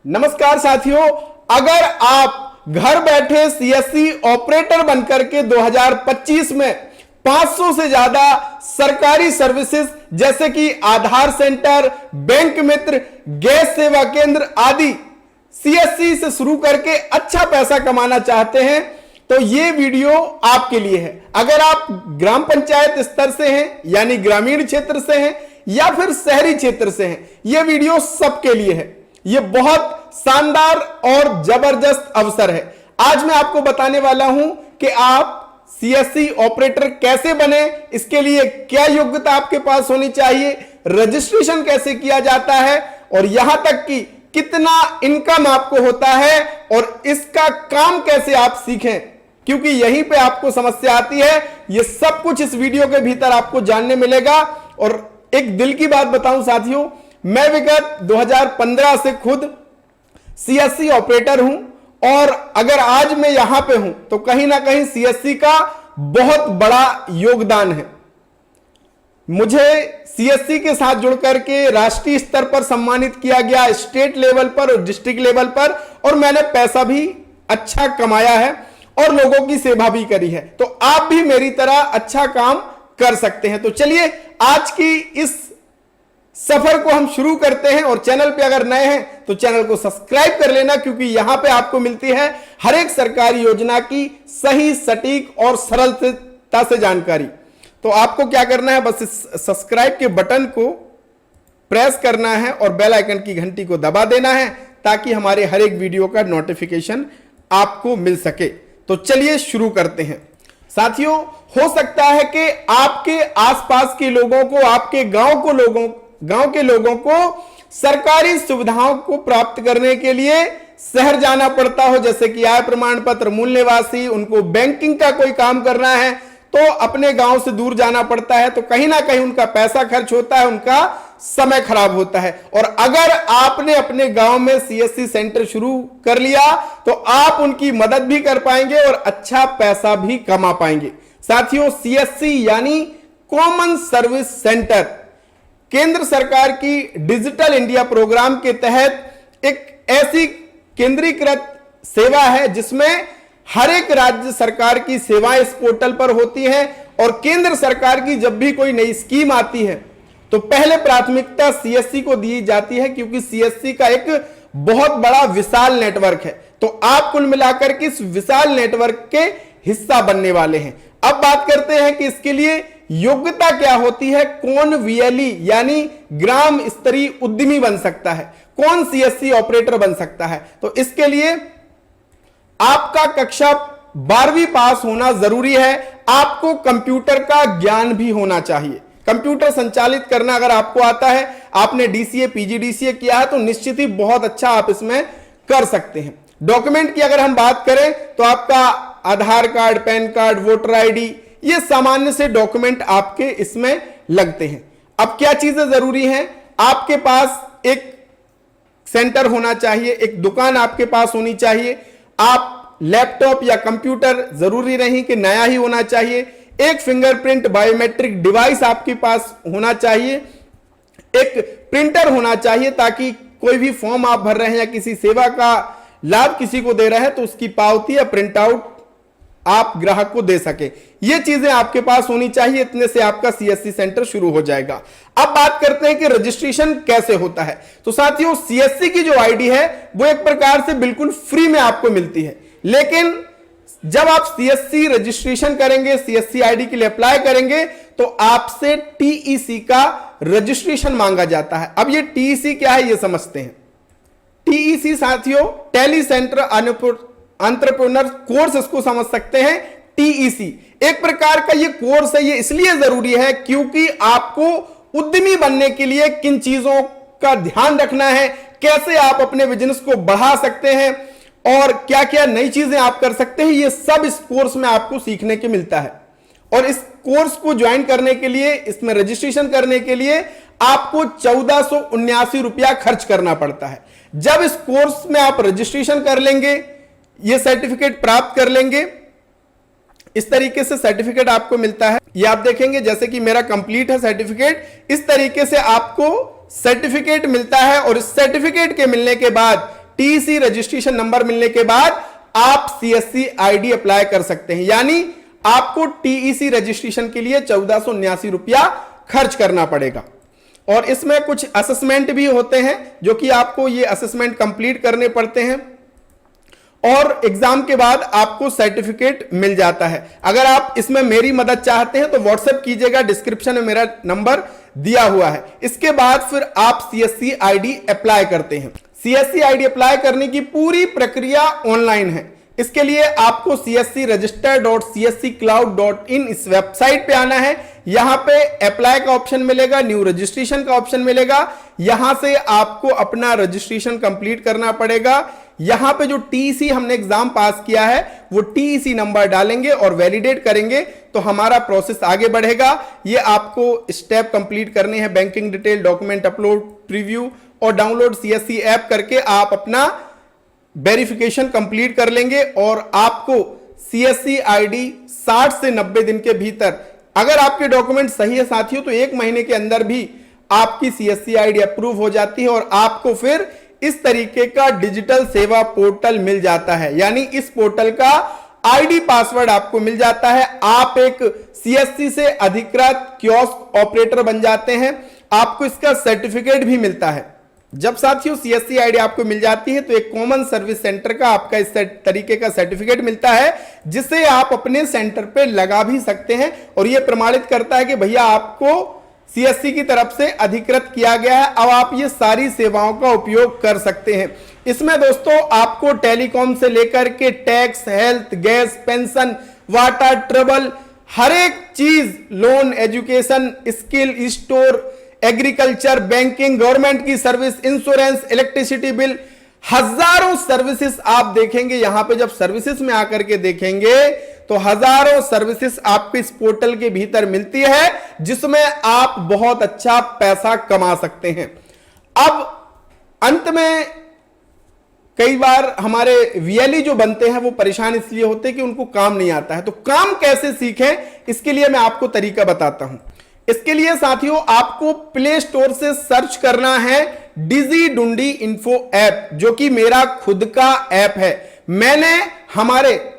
नमस्कार साथियों, अगर आप घर बैठे सीएससी ऑपरेटर बनकर के 2025 में 500 से ज्यादा सरकारी सर्विसेज जैसे कि आधार सेंटर, बैंक मित्र, गैस सेवा केंद्र आदि सीएससी से शुरू करके अच्छा पैसा कमाना चाहते हैं तो ये वीडियो आपके लिए है। अगर आप ग्राम पंचायत स्तर से हैं यानी ग्रामीण क्षेत्र से हैं या फिर शहरी क्षेत्र से हैं, यह वीडियो सबके लिए है। यह बहुत शानदार और जबरदस्त अवसर है। आज मैं आपको बताने वाला हूं कि आप सीएससी ऑपरेटर कैसे बने, इसके लिए क्या योग्यता आपके पास होनी चाहिए, रजिस्ट्रेशन कैसे किया जाता है और यहां तक कि कितना इनकम आपको होता है और इसका काम कैसे आप सीखें, क्योंकि यहीं पे आपको समस्या आती है। यह सब कुछ इस वीडियो के भीतर आपको जानने मिलेगा। और एक दिल की बात बताऊं साथियों, मैं विगत 2015 से खुद सीएससी ऑपरेटर हूं और अगर आज मैं यहां पे हूं तो कहीं ना कहीं सीएससी का बहुत बड़ा योगदान है। मुझे सीएससी के साथ जुड़कर के राष्ट्रीय स्तर पर सम्मानित किया गया, स्टेट लेवल पर और डिस्ट्रिक्ट लेवल पर, और मैंने पैसा भी अच्छा कमाया है और लोगों की सेवा भी करी है। तो आप भी मेरी तरह अच्छा काम कर सकते हैं। तो चलिए आज की इस सफर को हम शुरू करते हैं। और चैनल पे अगर नए हैं तो चैनल को सब्सक्राइब कर लेना, क्योंकि यहां पे आपको मिलती है हर एक सरकारी योजना की सही, सटीक और सरलता से जानकारी। तो आपको क्या करना है, बस इस सब्सक्राइब के बटन को प्रेस करना है और बेल आइकन की घंटी को दबा देना है ताकि हमारे हर एक वीडियो का नोटिफिकेशन आपको मिल सके। तो चलिए शुरू करते हैं। साथियों, हो सकता है कि आपके आसपास के लोगों को, आपके गांव के लोगों को सरकारी सुविधाओं को प्राप्त करने के लिए शहर जाना पड़ता हो, जैसे कि आय प्रमाण पत्र, मूल निवासी, उनको बैंकिंग का कोई काम करना है तो अपने गांव से दूर जाना पड़ता है। तो कहीं ना कहीं उनका पैसा खर्च होता है, उनका समय खराब होता है। और अगर आपने अपने गांव में सीएससी सेंटर शुरू कर लिया तो आप उनकी मदद भी कर पाएंगे और अच्छा पैसा भी कमा पाएंगे। साथियों, सीएससी यानी कॉमन सर्विस सेंटर केंद्र सरकार की डिजिटल इंडिया प्रोग्राम के तहत एक ऐसी केंद्रीकृत सेवा है जिसमें हर एक राज्य सरकार की सेवाएं इस पोर्टल पर होती हैं। और केंद्र सरकार की जब भी कोई नई स्कीम आती है तो पहले प्राथमिकता सीएससी को दी जाती है, क्योंकि सीएससी का एक बहुत बड़ा विशाल नेटवर्क है। तो आप कुल मिलाकर के इस विशाल नेटवर्क के हिस्सा बनने वाले हैं। अब बात करते हैं कि इसके लिए योग्यता क्या होती है, कौन वीएलई यानी ग्राम स्तरीय उद्यमी बन सकता है, कौन सीएससी ऑपरेटर बन सकता है। तो इसके लिए आपका कक्षा 12वीं पास होना जरूरी है। आपको कंप्यूटर का ज्ञान भी होना चाहिए। कंप्यूटर संचालित करना अगर आपको आता है, आपने डीसीए, पीजीडीसीए किया है तो निश्चित ही बहुत अच्छा आप इसमें कर सकते हैं। डॉक्यूमेंट की अगर हम बात करें तो आपका Aadhaar card, PAN card, voter ID, ये सामान्य से डॉक्यूमेंट आपके इसमें लगते हैं। अब क्या चीजें जरूरी हैं, आपके पास एक सेंटर होना चाहिए, एक दुकान आपके पास होनी चाहिए। आप लैपटॉप या कंप्यूटर जरूरी नहीं कि नया ही होना चाहिए। एक फिंगरप्रिंट बायोमेट्रिक डिवाइस आपके पास होना चाहिए। एक प्रिंटर होना चाहिए ताकि कोई भी फॉर्म आप भर रहे हैं या किसी सेवा का लाभ किसी को दे रहे हैं तो उसकी पावती या प्रिंट आउट आप ग्राहक को दे सके। ये चीजें आपके पास होनी चाहिए। इतने से आपका सीएससी सेंटर शुरू हो जाएगा। अब बात करते हैं कि रजिस्ट्रेशन कैसे होता है। तो साथियों, सीएससी की जो आईडी है वो एक प्रकार से बिल्कुल फ्री में आपको मिलती है, लेकिन जब आप सीएससी रजिस्ट्रेशन करेंगे, सीएससी आईडी के लिए अप्लाई करेंगे तो आपसे टीईसी का रजिस्ट्रेशन मांगा जाता है। अब ये टीईसी क्या है ये समझते हैं। टीईसी साथियों, टेली सेंटर एंटरप्रेन्योर कोर्स इसको समझ सकते हैं। टीईसी एक प्रकार का ये कोर्स है। ये इसलिए जरूरी है क्योंकि आपको उद्यमी बनने के लिए किन चीजों का ध्यान रखना है, कैसे आप अपने बिजनेस को बढ़ा सकते हैं और क्या क्या नई चीजें आप कर सकते हैं, ये सब इस कोर्स में आपको सीखने के मिलता है। और इस कोर्स को ज्वाइन करने के लिए, इसमें रजिस्ट्रेशन करने के लिए आपको 1479 रुपया खर्च करना पड़ता है। जब इस कोर्स में आप रजिस्ट्रेशन कर लेंगे, ये सर्टिफिकेट प्राप्त कर लेंगे, इस तरीके से सर्टिफिकेट आपको मिलता है। ये आप देखेंगे जैसे कि मेरा कंप्लीट है सर्टिफिकेट, इस तरीके से आपको सर्टिफिकेट मिलता है। और इस सर्टिफिकेट के मिलने के बाद टीसी रजिस्ट्रेशन नंबर मिलने के बाद आप सीएससी आईडी अप्लाई कर सकते हैं। यानी आपको टीईसी रजिस्ट्रेशन के लिए 1479 रुपया खर्च करना पड़ेगा। और इसमें कुछ असेसमेंट भी होते हैं जो कि आपको ये असेसमेंट कंप्लीट करने पड़ते हैं और एग्जाम के बाद आपको सर्टिफिकेट मिल जाता है। अगर आप इसमें मेरी मदद चाहते हैं तो व्हाट्सएप कीजिएगा, डिस्क्रिप्शन में मेरा नंबर दिया हुआ है। इसके बाद फिर आप सीएससी आईडी अप्लाई करते हैं। सीएससी आईडी अप्लाई करने की पूरी प्रक्रिया ऑनलाइन है। इसके लिए आपको cscregister.csccloud.in इस वेबसाइट पे आना है। यहां पे अप्लाई का ऑप्शन मिलेगा, न्यू रजिस्ट्रेशन का ऑप्शन मिलेगा। यहां से आपको अपना रजिस्ट्रेशन कंप्लीट करना पड़ेगा। यहां पे जो टीसी हमने एग्जाम पास किया है वो टीसी नंबर डालेंगे और वैलिडेट करेंगे तो हमारा प्रोसेस आगे बढ़ेगा। ये आपको स्टेप कंप्लीट करने हैं, banking detail, document upload, preview और डाउनलोड सीएससी ऐप करके आप अपना वेरिफिकेशन कंप्लीट कर लेंगे और आपको सीएससी आईडी 60 से 90 दिन के भीतर, अगर आपके डॉक्यूमेंट सही है साथियों, तो 1 महीने के अंदर भी आपकी सीएससी आईडी अप्रूव हो जाती है और आपको फिर इस तरीके का डिजिटल सेवा पोर्टल मिल जाता है। यानी इस पोर्टल का आईडी पासवर्ड आपको मिल जाता है। आप एक सीएससी से अधिकृत कियोस्क ऑपरेटर बन जाते हैं। आपको इसका सर्टिफिकेट भी मिलता है। जब साथियों सीएससी आईडी आपको मिल जाती है तो एक कॉमन सर्विस सेंटर का आपका इस तरीके का सर्टिफिकेट मिलता है जिसे आप अपने सेंटर पे लगा भी सकते हैं और यह प्रमाणित करता है कि भैया आपको सीएससी की तरफ से अधिकृत किया गया है। अब आप ये सारी सेवाओं का उपयोग कर सकते हैं। इसमें दोस्तों आपको टेलीकॉम से लेकर के tax, health, gas, pension, water, travel, हर एक चीज, loan, education, skill store, agriculture, banking, government की सर्विस, इंश्योरेंस, इलेक्ट्रिसिटी बिल, हजारों सर्विसेज आप देखेंगे। यहां पे जब सर्विसेज में आकर के देखेंगे तो हजारों सर्विसेज आपको इस पोर्टल के भीतर मिलती है जिसमें आप बहुत अच्छा पैसा कमा सकते हैं। अब अंत में कई बार हमारे वीएलई जो बनते हैं वो परेशान इसलिए होते हैं कि उनको काम नहीं आता है। तो काम कैसे सीखें, इसके लिए मैं आपको तरीका बताता हूं। इसके लिए साथियों आपको प्ले स्टोर से सर्च करना है डिजी डुंडी इन्फो ऐप, जो कि मेरा खुद का ऐप है।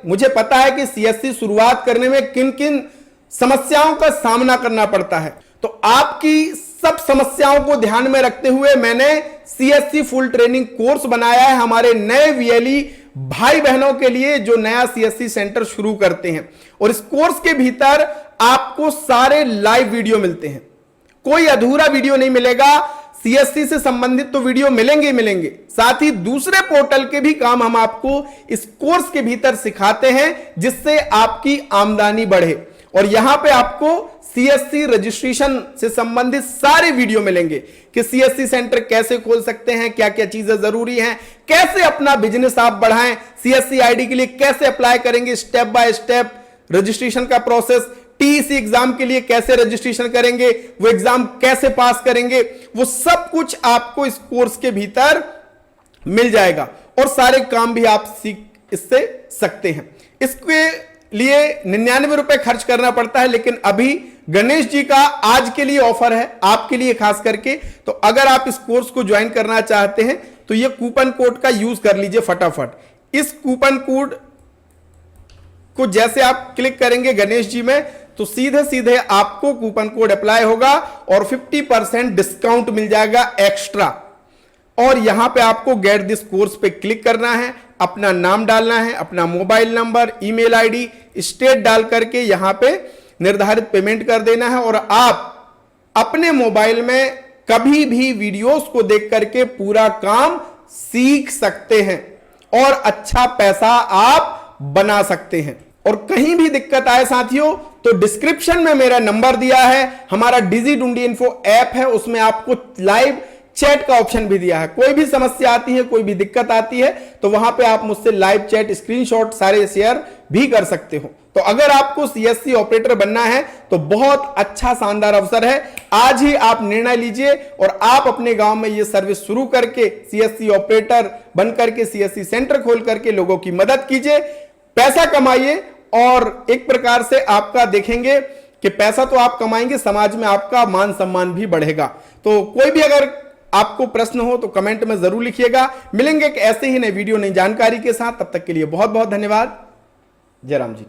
मुझे पता है कि सीएससी शुरुआत करने में किन किन समस्याओं का सामना करना पड़ता है, तो आपकी सब समस्याओं को ध्यान में रखते हुए मैंने सीएससी फुल ट्रेनिंग कोर्स बनाया है हमारे नए वीएलई भाई बहनों के लिए जो नया सीएससी सेंटर शुरू करते हैं। और इस कोर्स के भीतर आपको सारे लाइव वीडियो मिलते हैं, कोई अधूरा वीडियो नहीं मिलेगा। सीएससी से संबंधित तो वीडियो मिलेंगे ही मिलेंगे, साथ ही दूसरे पोर्टल के भी काम हम आपको इस कोर्स के भीतर सिखाते हैं जिससे आपकी आमदनी बढ़े। और यहां पे आपको सीएससी रजिस्ट्रेशन से संबंधित सारे वीडियो मिलेंगे कि सीएससी सेंटर कैसे खोल सकते हैं, क्या क्या चीजें जरूरी हैं, कैसे अपना बिजनेस आप बढ़ाएं, सीएससी आईडी के लिए कैसे अप्लाई करेंगे, स्टेप बाय स्टेप रजिस्ट्रेशन का प्रोसेस, टीईसी एग्जाम के लिए कैसे रजिस्ट्रेशन करेंगे, वो एग्जाम कैसे पास करेंगे, वो सब कुछ आपको इस कोर्स के भीतर मिल जाएगा और सारे काम भी आप सीख इससे सकते हैं। इसके लिए 99 रुपए खर्च करना पड़ता है, लेकिन अभी गणेश जी का आज के लिए ऑफर है आपके लिए खास करके। तो अगर आप इस कोर्स को ज्वाइन करना चाहते हैं तो ये कूपन कोड का यूज कर लीजिए फटाफट। इस कूपन कोड को जैसे आप क्लिक करेंगे गणेश जी में तो सीधे सीधे आपको कूपन कोड अप्लाई होगा और 50% डिस्काउंट मिल जाएगा एक्स्ट्रा। और यहां पे आपको गेट दिस कोर्स पे क्लिक करना है, अपना नाम डालना है, अपना mobile number, email ID, state डाल करके यहां पे निर्धारित पेमेंट कर देना है और आप अपने मोबाइल में कभी भी वीडियोस को देख करके पूरा काम सीख सकते हैं और अच्छा पैसा आप बना सकते हैं। और कहीं भी दिक्कत आए साथियों तो डिस्क्रिप्शन में मेरा नंबर दिया है, हमारा डिजी डुंडी इन्फो ऐप है, उसमें आपको लाइव चैट का ऑप्शन भी दिया है। कोई भी समस्या आती है, कोई भी दिक्कत आती है तो वहां पे आप मुझसे लाइव चैट, स्क्रीनशॉट सारे शेयर भी कर सकते हो। तो अगर आपको सीएससी ऑपरेटर बनना है तो बहुत अच्छा शानदार अवसर है, आज ही आप निर्णय लीजिए और आप अपने गांव में ये सर्विस शुरू करके सीएससी ऑपरेटर बनकर के सीएससी सेंटर खोल करके लोगों की मदद कीजिए, पैसा कमाइए और एक प्रकार से आपका देखेंगे कि पैसा तो आप कमाएंगे, समाज में आपका मान सम्मान भी बढ़ेगा। तो कोई भी अगर आपको प्रश्न हो तो कमेंट में जरूर लिखिएगा। मिलेंगे एक ऐसे ही नए वीडियो, नई जानकारी के साथ। तब तक के लिए बहुत बहुत धन्यवाद। जय राम जी की।